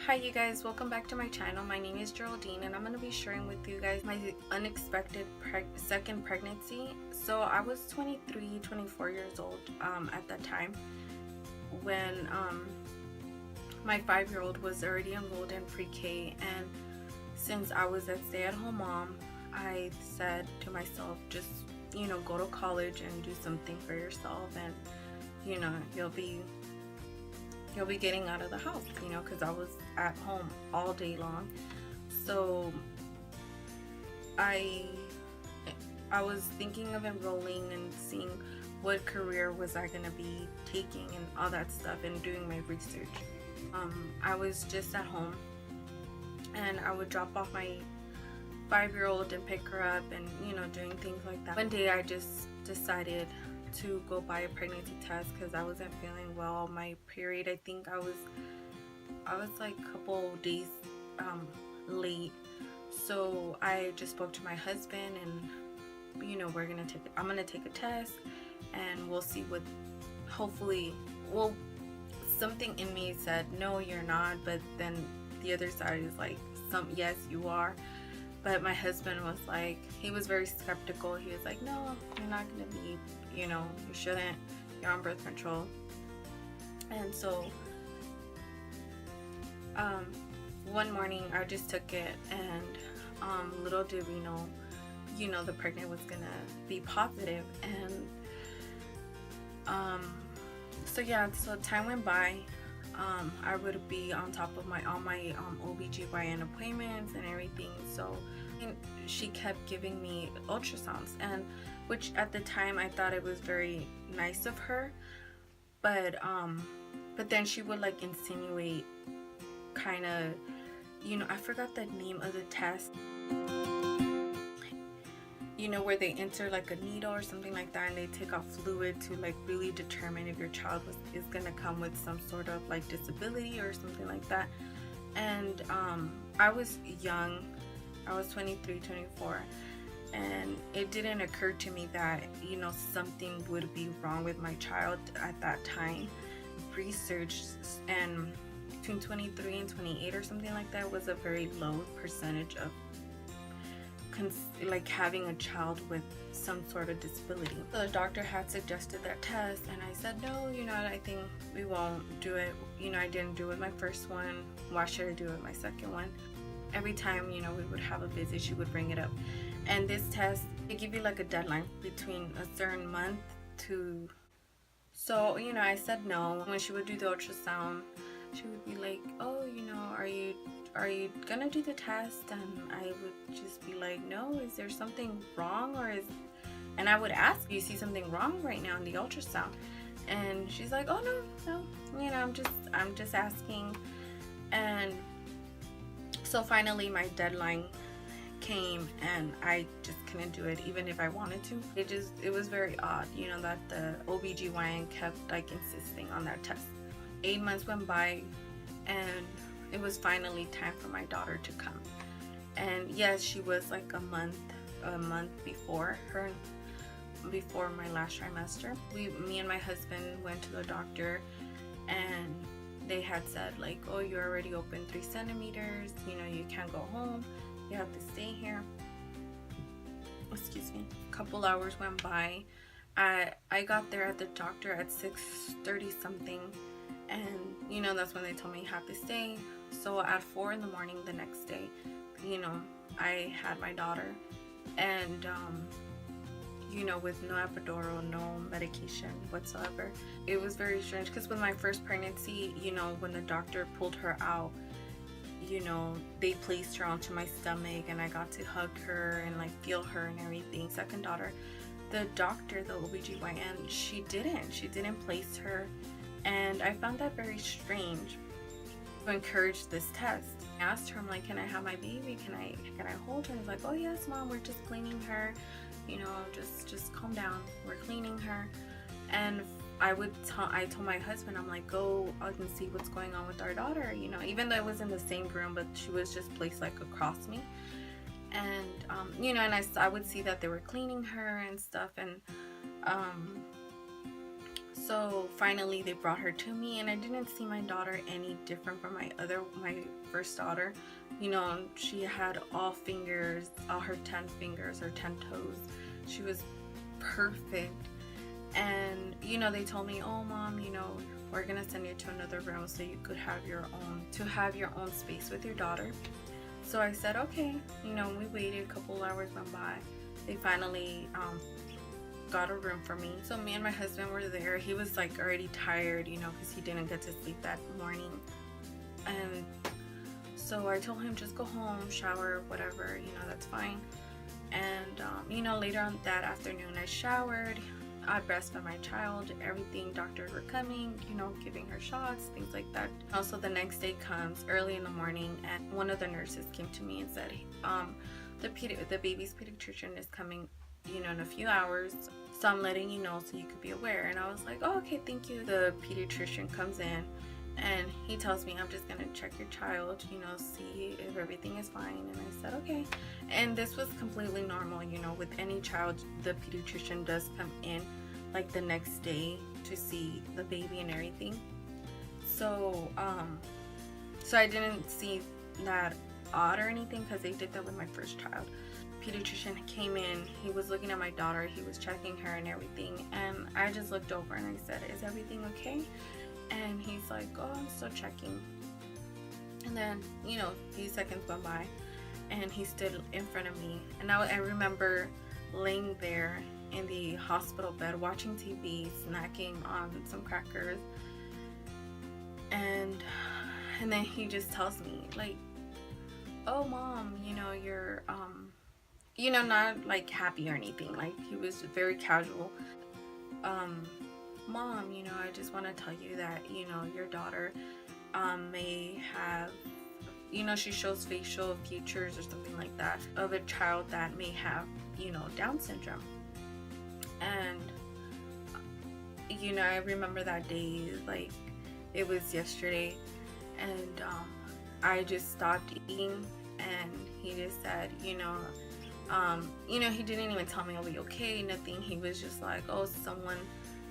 Hi you guys, welcome back to my channel. My name is Geraldine and I'm going to be sharing with you guys my unexpected second pregnancy. So I was 24 years old at that time when my 5-year-old was already enrolled in pre-K, and since I was a stay-at-home mom, I said to myself, just go to college and do something for yourself, and you'll be getting out of the house, because I was at home all day long. So I was thinking of enrolling and seeing what career was I gonna be taking and all that stuff, and doing my research. I was just at home and I would drop off my 5-year-old and pick her up, and doing things like that. One day I just decided to go buy a pregnancy test because I wasn't feeling well. My period, I think I was like a couple days late. So I just spoke to my husband, and I'm gonna take a test and we'll see what, hopefully, well, something in me said no, you're not, but then the other side is like, yes, you are. But my husband was like, he was very skeptical. He was like, no, you're not gonna be, you shouldn't, you're on birth control. And so one morning I just took it, and little did we know, the pregnant was gonna be positive. And so time went by. I would be on top of all my OBGYN appointments and everything. So she kept giving me ultrasounds, and which at the time I thought it was very nice of her, but then she would like insinuate kind of, I forgot the name of the test, where they enter like a needle or something like that, and they take out fluid to like really determine if your child is gonna come with some sort of like disability or something like that. And I was young, I was 23, 24, and it didn't occur to me that something would be wrong with my child at that time. Research, and between 23 and 28 or something like that was a very low percentage of like having a child with some sort of disability. So the doctor had suggested that test, and I said no, I think we won't do it. I didn't do it with my first one, why should I do it with my second one? Every time we would have a visit, she would bring it up. And this test, they give you like a deadline between a certain month to, so I said no. When she would do the ultrasound, she would be like, oh, are you gonna do the test? And I would just be like, no, is there something wrong? And I would ask, do you see something wrong right now in the ultrasound? And she's like, oh no, I'm just asking. And so finally my deadline came, and I just couldn't do it even if I wanted to. It was very odd, that the OBGYN kept like insisting on that test. 8 months went by, and it was finally time for my daughter to come. And yes, she was like a month before my last trimester. Me and my husband went to the doctor, and they had said like, oh, you're already open 3 centimeters, you can't go home, you have to stay here. Excuse me. A couple hours went by. I got there at the doctor at 6:30 something, and that's when they told me you have to stay. So at 4 in the morning the next day, I had my daughter, and with no epidural, no medication whatsoever. It was very strange because with my first pregnancy, when the doctor pulled her out, they placed her onto my stomach, and I got to hug her and like feel her and everything. Second daughter, the doctor, the OBGYN, she didn't place her, and I found that very strange. To encourage this test, I asked her, I'm like, can I have my baby? Can I hold her? And like, oh yes, mom, we're just cleaning her. Just calm down. We're cleaning her. And I told my husband, I'm like, go out and see what's going on with our daughter. Even though it was in the same room, but she was just placed like across me. And and I would see that they were cleaning her and stuff. And So finally they brought her to me, and I didn't see my daughter any different from my first daughter. You know, she had all fingers, all her 10 fingers or 10 toes. She was perfect. And you know, they told me, oh mom, you know, we're gonna send you to another room so you could have your own space with your daughter. So I said okay. You know, we waited, a couple hours went by. They finally got a room for me. So me and my husband were there. He was like already tired, you know, because he didn't get to sleep that morning. And so I told him, just go home, shower, whatever, you know, that's fine. And you know, later on that afternoon I showered, I breastfed my child, everything. Doctors were coming, you know, giving her shots, things like that. Also the next day comes early in the morning, and one of the nurses came to me and said, the baby's pediatrician is coming, you know, in a few hours, so I'm letting you know so you could be aware. And I was like, oh, okay, thank you. The pediatrician comes in and he tells me, I'm just gonna check your child, you know, see if everything is fine. And I said okay. And this was completely normal, you know, with any child. The pediatrician does come in like the next day to see the baby and everything. So so I didn't see that odd or anything, because they did that with my first child. Pediatrician came in, he was looking at my daughter, he was checking her and everything, and I just looked over and I said, is everything okay? And he's like, oh, I'm still checking. And then, you know, a few seconds went by and he stood in front of me, and I remember laying there in the hospital bed watching TV, snacking on some crackers, and then he just tells me like, oh mom, you know, you're you know, not like happy or anything, like he was very casual. Mom, you know, I just want to tell you that, you know, your daughter may have, you know, she shows facial features or something like that of a child that may have, you know, Down syndrome. And you know, I remember that day like it was yesterday. And I just stopped eating, and he just said, you know, he didn't even tell me I'll be okay, nothing. He was just like, oh, someone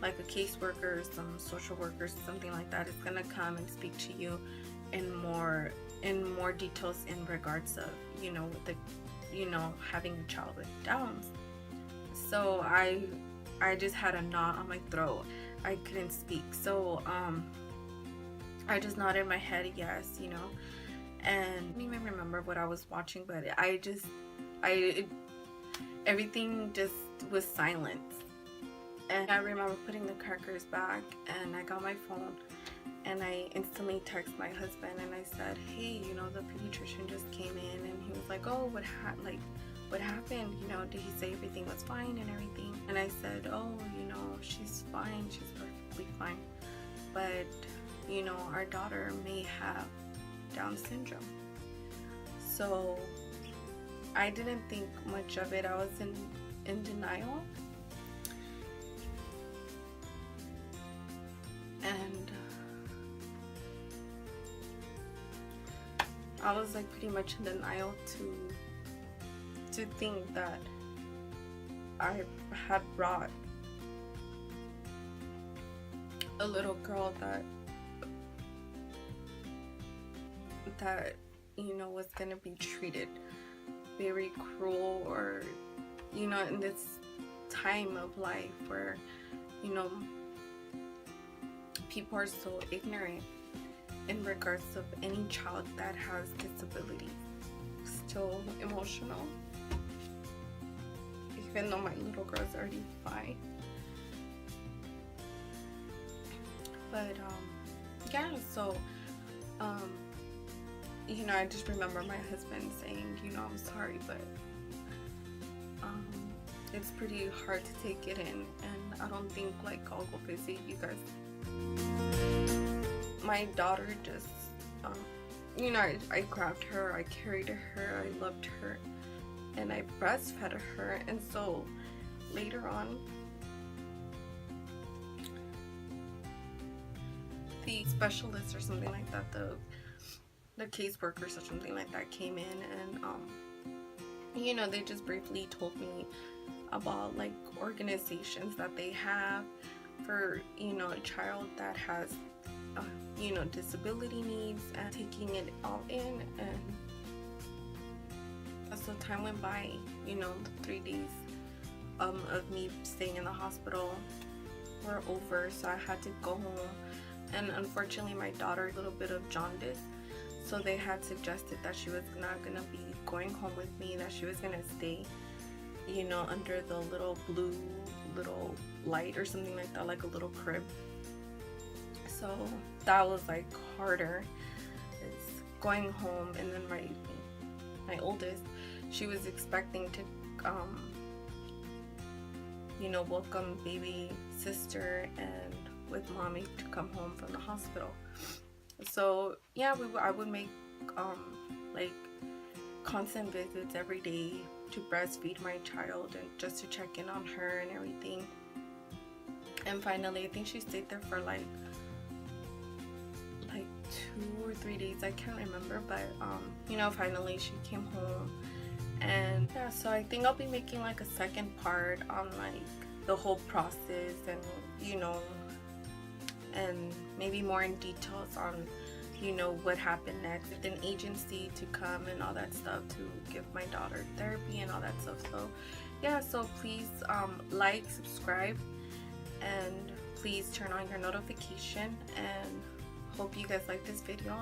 like a caseworker, some social workers, something like that is gonna come and speak to you in more details in regards of, you know, with the, you know, having a child with Downs. So I just had a knot on my throat. I couldn't speak. So I just nodded my head yes, you know, and I don't even remember what I was watching, but everything just was silent. And I remember putting the crackers back, and I got my phone and I instantly texted my husband and I said, hey, you know, the pediatrician just came in, and he was like, oh, what happened? You know, did he say everything was fine and everything? And I said, oh, you know, she's fine, she's perfectly fine, but you know, our daughter may have Down syndrome. So I didn't think much of it. I was in denial. And I was like pretty much in denial to think that I had brought a little girl that you know was gonna be treated very cruel, or you know, in this time of life where, you know, people are so ignorant in regards of any child that has disabilities. Still emotional, even though my little girl's already 5. But yeah, so you know, I just remember my husband saying, you know, I'm sorry, but it's pretty hard to take it in, and I don't think like I'll go visit you guys. My daughter just you know, I grabbed her, I carried her, I loved her, and I breastfed her. And so later on, the specialist or something like that, the caseworkers or something like that came in, and you know, they just briefly told me about like organizations that they have for, you know, a child that has you know, disability needs, and taking it all in. And so time went by, you know, the 3 days of me staying in the hospital were over, so I had to go home. And unfortunately my daughter had a little bit of jaundice, so they had suggested that she was not gonna be going home with me, that she was gonna stay, you know, under the little blue little light or something like that, like a little crib. So that was like harder, is going home. And then my oldest, she was expecting to you know, welcome baby sister and with mommy to come home from the hospital. So yeah, I would make like constant visits every day to breastfeed my child and just to check in on her and everything. And finally, I think she stayed there for like 2 or 3 days, I can't remember, but you know, finally she came home. And yeah, so I think I'll be making like a second part on like the whole process, and you know, and maybe more in details on, you know, what happened next with an agency to come and all that stuff to give my daughter therapy and all that stuff. So yeah, so please like, subscribe, and please turn on your notification, and hope you guys like this video,